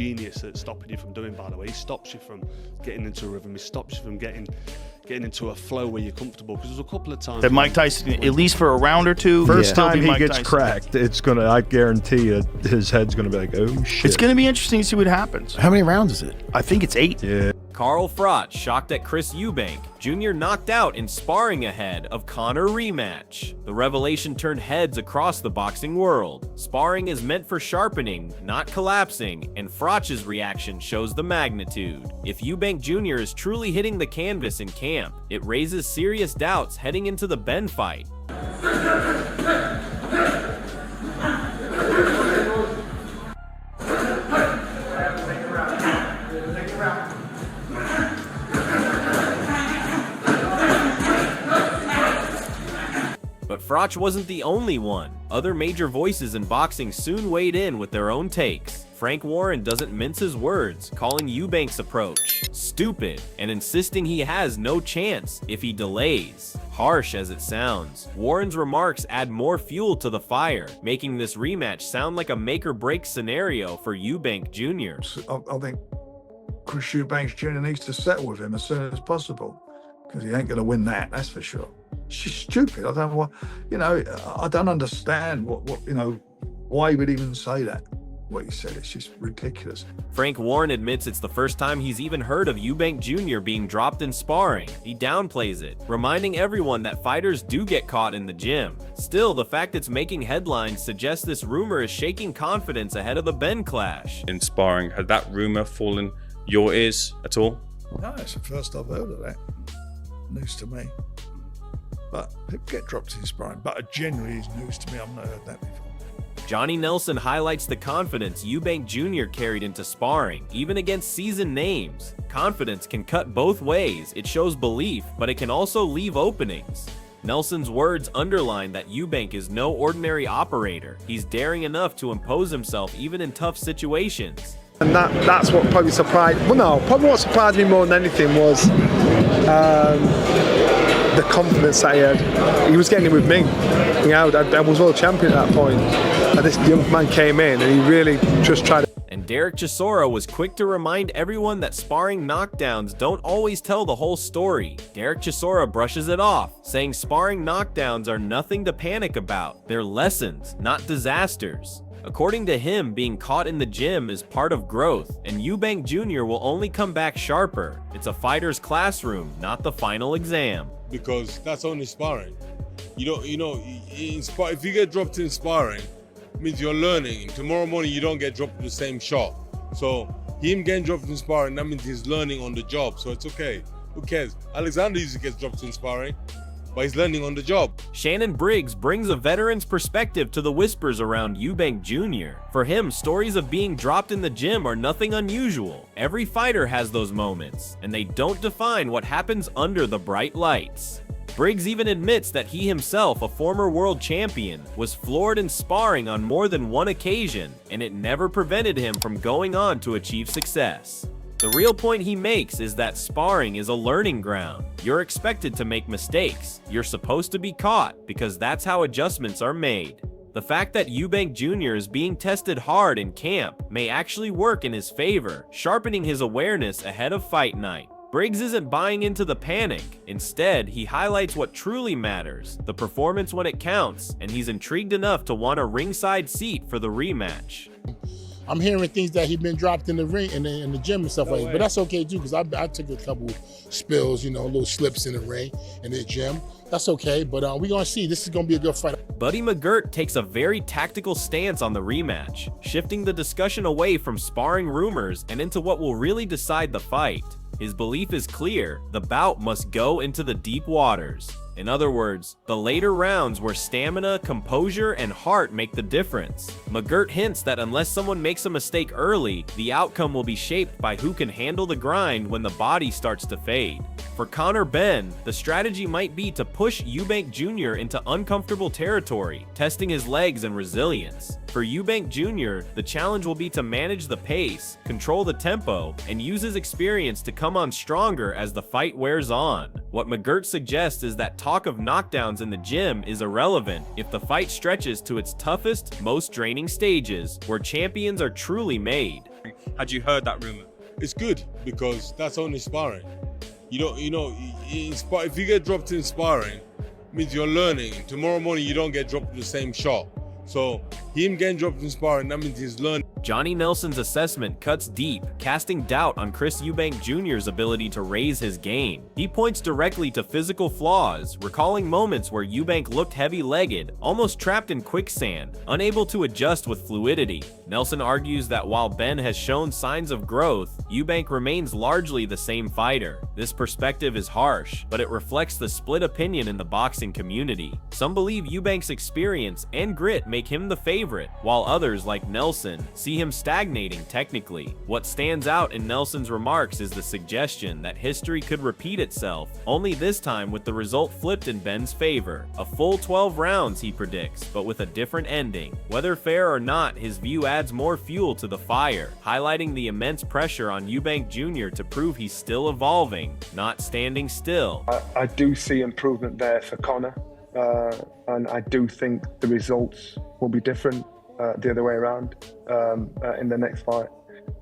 genius at stopping you from doing, by the way. He stops you from getting into a rhythm. He stops you from getting into a flow where you're comfortable. Because there's a couple of times that Mike Tyson, at least for a round or two, first time he Mike gets Tyson. cracked, it's gonna, I guarantee you, his head's gonna be like, oh shit. It's gonna be interesting to see what happens. How many rounds is it? I think it's 8. Yeah. Carl Froch shocked that Chris Eubank Jr. knocked out in sparring ahead of Conor rematch. The revelation turned heads across the boxing world. Sparring is meant for sharpening, not collapsing, and Froch's reaction shows the magnitude. If Eubank Jr. is truly hitting the canvas in camp, it raises serious doubts heading into the Benn fight. But Froch wasn't the only one. Other major voices in boxing soon weighed in with their own takes. Frank Warren doesn't mince his words, calling Eubank's approach stupid and insisting he has no chance if he delays. Harsh as it sounds, Warren's remarks add more fuel to the fire, making this rematch sound like a make-or-break scenario for Eubank Jr. I think Chris Eubank Jr. needs to settle with him as soon as possible, because he ain't going to win that, that's for sure. She's stupid. I don't know what, I don't understand what why he would even say that. What he said, it's just ridiculous. Frank Warren admits it's the first time he's even heard of Eubank Jr. being dropped in sparring. He downplays it, reminding everyone that fighters do get caught in the gym. Still, the fact it's making headlines suggests this rumor is shaking confidence ahead of the Benn clash. In sparring, had that rumor fallen your ears at all? No, it's the first I've heard of that. News to me. But people get dropped in sparring, but generally is news to me. I've not heard that before. Johnny Nelson highlights the confidence Eubank Jr. carried into sparring, even against seasoned names. Confidence can cut both ways. It shows belief, but it can also leave openings. Nelson's words underline that Eubank is no ordinary operator. He's daring enough to impose himself even in tough situations. And that's what probably surprised, probably what surprised me more than anything was the confidence that he had. He was getting it with me. I was world champion at that point. And this young man came in and he really just tried to. And Derek Chisora was quick to remind everyone that sparring knockdowns don't always tell the whole story. Derek Chisora brushes it off, saying sparring knockdowns are nothing to panic about. They're lessons, not disasters. According to him, being caught in the gym is part of growth, and Eubank Jr. will only come back sharper. It's a fighter's classroom, not the final exam. Because that's only sparring. If you get dropped in sparring, it means you're learning. Tomorrow morning, you don't get dropped in the same shot. So him getting dropped in sparring, that means he's learning on the job. So it's okay. Who cares? Alexander usually gets dropped in sparring, but he's learning on the job. Shannon Briggs brings a veteran's perspective to the whispers around Eubank Jr. For him, stories of being dropped in the gym are nothing unusual. Every fighter has those moments, and they don't define what happens under the bright lights. Briggs even admits that he himself, a former world champion, was floored in sparring on more than one occasion, and it never prevented him from going on to achieve success. The real point he makes is that sparring is a learning ground. You're expected to make mistakes. You're supposed to be caught, because that's how adjustments are made. The fact that Eubank Jr. is being tested hard in camp may actually work in his favor, sharpening his awareness ahead of fight night. Briggs isn't buying into the panic. Instead, he highlights what truly matters, the performance when it counts, and he's intrigued enough to want a ringside seat for the rematch. I'm hearing things that he's been dropped in the ring, in the gym and stuff like that, but that's okay too, because I took a couple spills, little slips in the ring, in the gym. That's okay, but we're gonna see. This is gonna be a good fight. Buddy McGirt takes a very tactical stance on the rematch, shifting the discussion away from sparring rumors and into what will really decide the fight. His belief is clear: the bout must go into the deep waters. In other words, the later rounds where stamina, composure, and heart make the difference. McGirt hints that unless someone makes a mistake early, the outcome will be shaped by who can handle the grind when the body starts to fade. For Conor Benn, the strategy might be to push Eubank Jr. into uncomfortable territory, testing his legs and resilience. For Eubank Jr., the challenge will be to manage the pace, control the tempo, and use his experience to come on stronger as the fight wears on. What McGirt suggests is that talk of knockdowns in the gym is irrelevant if the fight stretches to its toughest, most draining stages, where champions are truly made. Had you heard that rumor? It's good because that's only sparring. If you get dropped in sparring, it means you're learning. Tomorrow morning you don't get dropped in the same shot. So him getting dropped in sparring, that means he's learning. Johnny Nelson's assessment cuts deep, casting doubt on Chris Eubank Jr.'s ability to raise his game. He points directly to physical flaws, recalling moments where Eubank looked heavy-legged, almost trapped in quicksand, unable to adjust with fluidity. Nelson argues that while Ben has shown signs of growth, Eubank remains largely the same fighter. This perspective is harsh, but it reflects the split opinion in the boxing community. Some believe Eubank's experience and grit make him the favorite, while others, like Nelson, see him stagnating technically. What stands out in Nelson's remarks is the suggestion that history could repeat itself, only this time with the result flipped in Ben's favor. A full 12 rounds, he predicts, but with a different ending. Whether fair or not, his view adds more fuel to the fire, highlighting the immense pressure on Eubank Jr. to prove he's still evolving, not standing still. I do see improvement there for Conor, and I do think the results will be different the other way around in the next fight.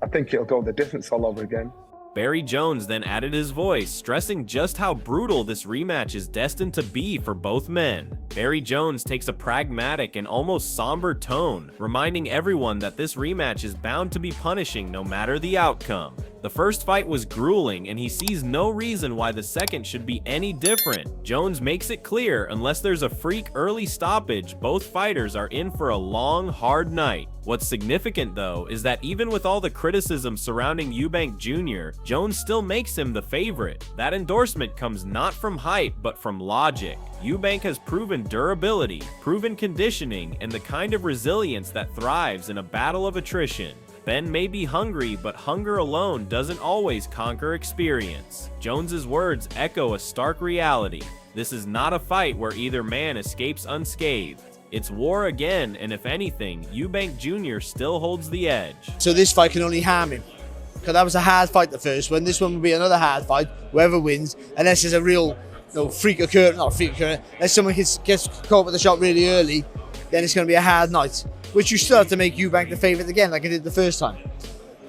I think it'll go the distance all over again. Barry Jones then added his voice, stressing just how brutal this rematch is destined to be for both men. Barry Jones takes a pragmatic and almost somber tone, reminding everyone that this rematch is bound to be punishing no matter the outcome. The first fight was grueling, and he sees no reason why the second should be any different. Jones makes it clear, unless there's a freak early stoppage, both fighters are in for a long, hard night. What's significant, though, is that even with all the criticism surrounding Eubank Jr., Jones still makes him the favorite. That endorsement comes not from hype, but from logic. Eubank has proven durability, proven conditioning, and the kind of resilience that thrives in a battle of attrition. Ben may be hungry, but hunger alone doesn't always conquer experience. Jones's words echo a stark reality. This is not a fight where either man escapes unscathed. It's war again, and if anything, Eubank Jr. still holds the edge. So this fight can only harm him. Because that was a hard fight, the first one. This one will be another hard fight, whoever wins, unless there's a real freak occurrence, not freak occurrence, unless someone gets caught with the shot really early, then it's going to be a hard night. Which you still have to make Eubank the favourite again, like I did the first time.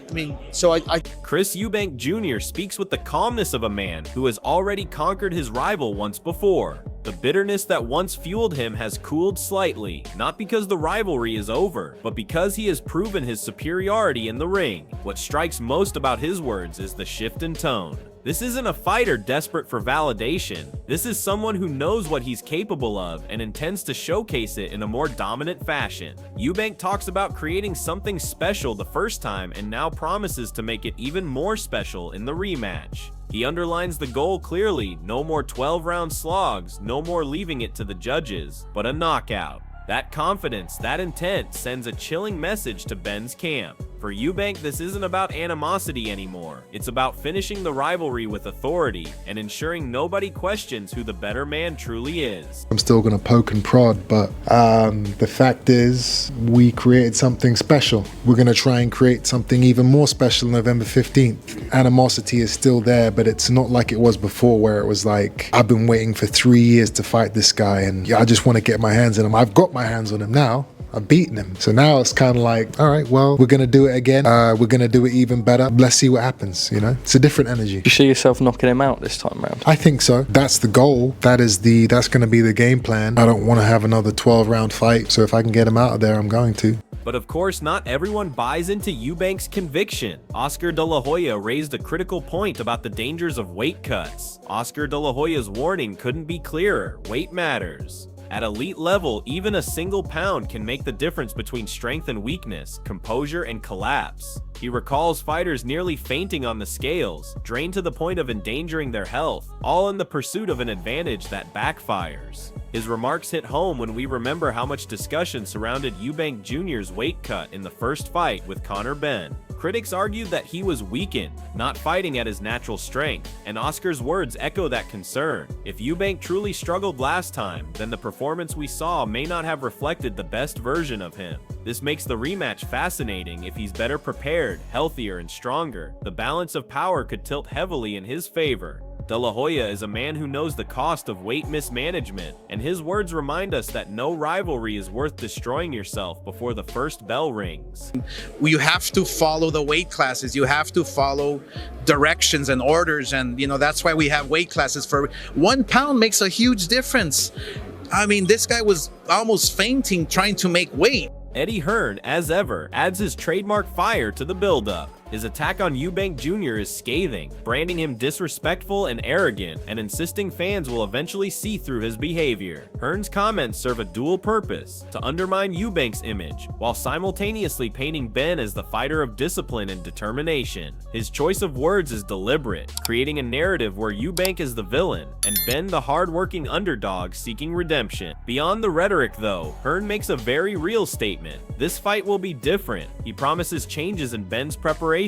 I mean, so I... Chris Eubank Jr. speaks with the calmness of a man who has already conquered his rival once before. The bitterness that once fueled him has cooled slightly, not because the rivalry is over, but because he has proven his superiority in the ring. What strikes most about his words is the shift in tone. This isn't a fighter desperate for validation. This is someone who knows what he's capable of and intends to showcase it in a more dominant fashion. Eubank talks about creating something special the first time and now promises to make it even more special in the rematch. He underlines the goal clearly: no more 12-round slogs, no more leaving it to the judges, but a knockout. That confidence, that intent sends a chilling message to Ben's camp. For Eubank, this isn't about animosity anymore. It's about finishing the rivalry with authority and ensuring nobody questions who the better man truly is. I'm still going to poke and prod, but the fact is we created something special. We're going to try and create something even more special November 15th. Animosity is still there, but it's not like it was before, where it was like, I've been waiting for 3 years to fight this guy and I just want to get my hands on him. I've got my hands on him now. I've beaten him. So now it's kind of like, all right, well, we're going to do it again. We're going to do it even better. Let's see what happens, you know? It's a different energy. You see yourself knocking him out this time round? I think so. That's the goal. That's going to be the game plan. I don't want to have another 12-round fight. So if I can get him out of there, I'm going to. But of course, not everyone buys into Eubank's conviction. Oscar De La Hoya raised a critical point about the dangers of weight cuts. Oscar De La Hoya's warning couldn't be clearer. Weight matters. At elite level, even a single pound can make the difference between strength and weakness, composure and collapse. He recalls fighters nearly fainting on the scales, drained to the point of endangering their health, all in the pursuit of an advantage that backfires. His remarks hit home when we remember how much discussion surrounded Eubank Jr.'s weight cut in the first fight with Conor Benn. Critics argued that he was weakened, not fighting at his natural strength, and Oscar's words echo that concern. If Eubank truly struggled last time, then the performance we saw may not have reflected the best version of him. This makes the rematch fascinating. If he's better prepared, healthier, and stronger, the balance of power could tilt heavily in his favor. De La Hoya is a man who knows the cost of weight mismanagement, and his words remind us that no rivalry is worth destroying yourself before the first bell rings. You have to follow the weight classes. You have to follow directions and orders, and that's why we have weight classes. For 1 pound makes a huge difference. I mean, this guy was almost fainting trying to make weight. Eddie Hearn, as ever, adds his trademark fire to the build-up. His attack on Eubank Jr. is scathing, branding him disrespectful and arrogant, and insisting fans will eventually see through his behavior. Hearn's comments serve a dual purpose: to undermine Eubank's image, while simultaneously painting Benn as the fighter of discipline and determination. His choice of words is deliberate, creating a narrative where Eubank is the villain, and Benn the hard-working underdog seeking redemption. Beyond the rhetoric, though, Hearn makes a very real statement. This fight will be different. He promises changes in Benn's preparation,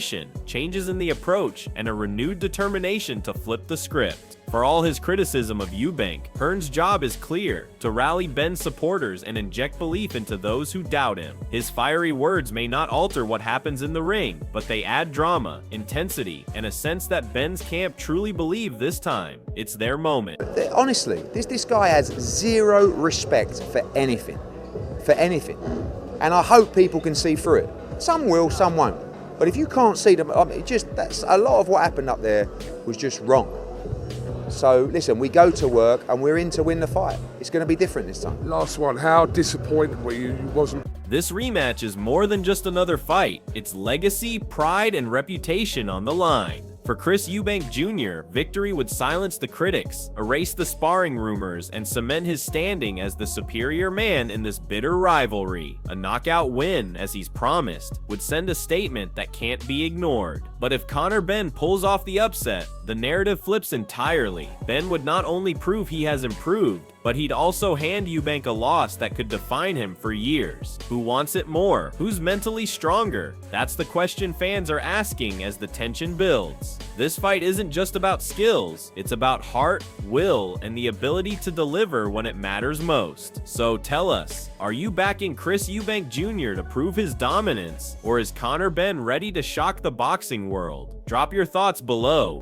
changes in the approach, and a renewed determination to flip the script. For all his criticism of Eubank, Hearn's job is clear: to rally Benn's supporters and inject belief into those who doubt him. His fiery words may not alter what happens in the ring, but they add drama, intensity, and a sense that Benn's camp truly believe this time it's their moment. Honestly, this guy has zero respect for anything. And I hope people can see through it. Some will, some won't. But if you can't see them, that's a lot of what happened up there was just wrong. So listen, we go to work and we're in to win the fight. It's going to be different this time. Last one, how disappointed were you? Wasn't. This rematch is more than just another fight. It's legacy, pride, and reputation on the line. For Chris Eubank Jr., victory would silence the critics, erase the sparring rumors, and cement his standing as the superior man in this bitter rivalry. A knockout win, as he's promised, would send a statement that can't be ignored. But if Conor Benn pulls off the upset, the narrative flips entirely. Benn would not only prove he has improved, but he'd also hand Eubank a loss that could define him for years. Who wants it more? Who's mentally stronger? That's the question fans are asking as the tension builds. This fight isn't just about skills, it's about heart, will, and the ability to deliver when it matters most. So tell us, are you backing Chris Eubank Jr. to prove his dominance, or is Conor Benn ready to shock the boxing world? Drop your thoughts below.